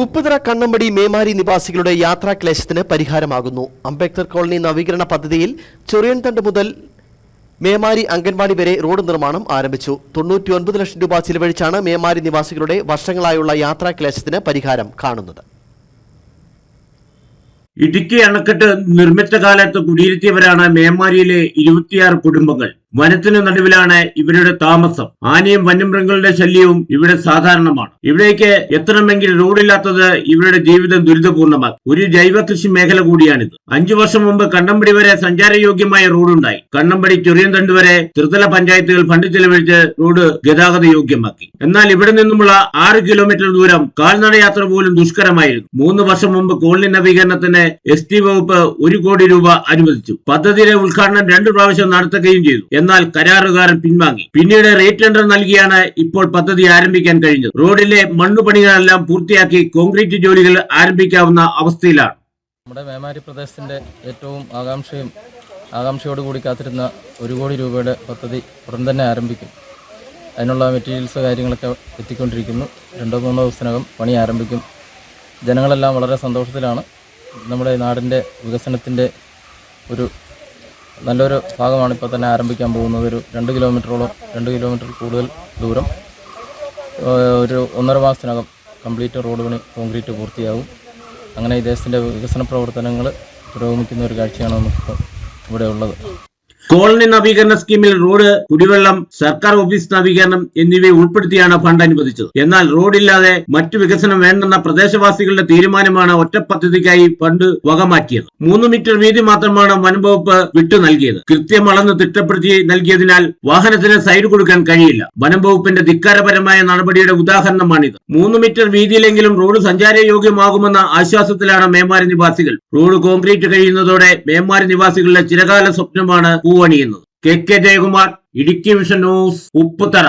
ഉപ്പുതറ കണ്ണമ്പടി മേമാരി നിവാസികളുടെ യാത്രാക്ലേശത്തിന് പരിഹാരമാകുന്നു. അംബേദ്കർ കോളനി നവീകരണ പദ്ധതിയിൽ ചൊറിയൻതണ്ട് മുതൽ മേമാരി അംഗൻവാടി വരെ റോഡ് നിർമ്മാണം ആരംഭിച്ചു. 99 ലക്ഷം രൂപ ചിലവഴിച്ചാണ് മേമാരി നിവാസികളുടെ വർഷങ്ങളായുള്ള യാത്രാക്ലേശത്തിന് പരിഹാരം കാണുന്നത്. ഇടുക്കി അണക്കെട്ട് നിർമ്മിച്ച കാലത്ത് കുടിയിരുത്തിയവരാണ് മേമാരിയിലെ 26 കുടുംബങ്ങൾ. വനത്തിനു നടുവിലാണ് ഇവരുടെ താമസം. ആനയും വന്യമൃഗങ്ങളുടെ ശല്യവും ഇവിടെ സാധാരണമാണ്. ഇവിടേക്ക് എത്തണമെങ്കിൽ റോഡില്ലാത്തത് ഇവരുടെ ജീവിതം ദുരിതപൂർണ്ണമാക്കി. ഒരു ജൈവ കൃഷി മേഖല കൂടിയാണിത്. 5 വർഷം മുമ്പ് കണ്ണമ്പടി വരെ സഞ്ചാരയോഗ്യമായ റോഡുണ്ടായി. കണ്ണമ്പടി ചൊറിയൻതണ്ട് വരെ ത്രിതല പഞ്ചായത്തുകൾ ഫണ്ട് ചെലവഴിച്ച് റോഡ് ഗതാഗത യോഗ്യമാക്കി. എന്നാൽ ഇവിടെ നിന്നുമുള്ള 6 കിലോമീറ്റർ ദൂരം കാൽനടയാത്ര പോലും ദുഷ്കരമായിരുന്നു. 3 വർഷം മുമ്പ് കോളനി നവീകരണത്തിന് ST വകുപ്പ് 1 കോടി രൂപ അനുവദിച്ചു. പദ്ധതിയുടെ ഉദ്ഘാടനം 2 പ്രാവശ്യം നടത്തുകയും ചെയ്തു. എന്നാൽ കരാറുകാരൻ പിൻവാങ്ങി. പിന്നീട് റേറ്റ് ടെൻഡർ നൽകിയാണ് ഇപ്പോൾ പദ്ധതി ആരംഭിക്കാൻ കഴിഞ്ഞത്. റോഡിലെ മണ്ണുപണികളെല്ലാം പൂർത്തിയാക്കി കോൺക്രീറ്റ് ജോലികൾ ആരംഭിക്കാവുന്ന അവസ്ഥയിലാണ്. നമ്മുടെ മേമാരി പ്രദേശത്തിന്റെ ഏറ്റവും ആകാംക്ഷയോടുകൂടി കാത്തിരുന്ന 1 കോടി രൂപയുടെ പദ്ധതി ഉടൻ തന്നെ ആരംഭിക്കും. അതിനുള്ള മെറ്റീരിയൽസ് കാര്യങ്ങളൊക്കെ എത്തിക്കൊണ്ടിരിക്കുന്നു. 2-3 ദിവസത്തിനകം പണി ആരംഭിക്കും. ജനങ്ങളെല്ലാം വളരെ സന്തോഷത്തിലാണ്. നമ്മുടെ നാടിൻ്റെ വികസനത്തിൻ്റെ ഒരു നല്ലൊരു ഭാഗമാണ് ഇപ്പോൾ തന്നെ ആരംഭിക്കാൻ പോകുന്നത്. ഒരു 2 കിലോമീറ്റർ കൂടുതൽ ദൂരം ഒരു 1.5 മാസത്തിനകം കംപ്ലീറ്റ് റോഡ് പണി കോൺക്രീറ്റ് പൂർത്തിയാകും. അങ്ങനെ ഈ ദേശത്തിൻ്റെ വികസന പ്രവർത്തനങ്ങൾ പുരോഗമിക്കുന്ന ഒരു കാഴ്ചയാണ് നമുക്കിപ്പോൾ ഇവിടെ ഉള്ളത്. കോളനി നവീകരണ സ്കീമിൽ റോഡ്, കുടിവെള്ളം, സർക്കാർ ഓഫീസ് നവീകരണം എന്നിവയെ ഉൾപ്പെടുത്തിയാണ് ഫണ്ട് അനുവദിച്ചത്. എന്നാൽ റോഡില്ലാതെ മറ്റു വികസനം വേണ്ടെന്ന പ്രദേശവാസികളുടെ തീരുമാനമാണ് ഒറ്റ പദ്ധതിക്കായി ഫണ്ട് വകമാറ്റിയത്. 3 മീറ്റർ വീതി മാത്രമാണ് വനംവകുപ്പ് വിട്ടു നൽകിയത്. കൃത്യം അളന്ന് തിട്ടപ്പെടുത്തി നൽകിയതിനാൽ വാഹനത്തിന് സൈഡ് കൊടുക്കാൻ കഴിയില്ല. വനംവകുപ്പിന്റെ ധിക്കാരപരമായ നടപടിയുടെ ഉദാഹരണമാണിത്. 3 മീറ്റർ വീതിയിലെങ്കിലും റോഡ് സഞ്ചാരയോഗ്യമാകുമെന്ന ആശ്വാസത്തിലാണ് മേമാരി നിവാസികൾ. റോഡ് കോൺക്രീറ്റ് കഴിയുന്നതോടെ മേമാരി നിവാസികളുടെ ചിരകാല സ്വപ്നമാണ് പൂവണിയുന്നത്. KK Jayakumar, Idukki vision news, Upputhara.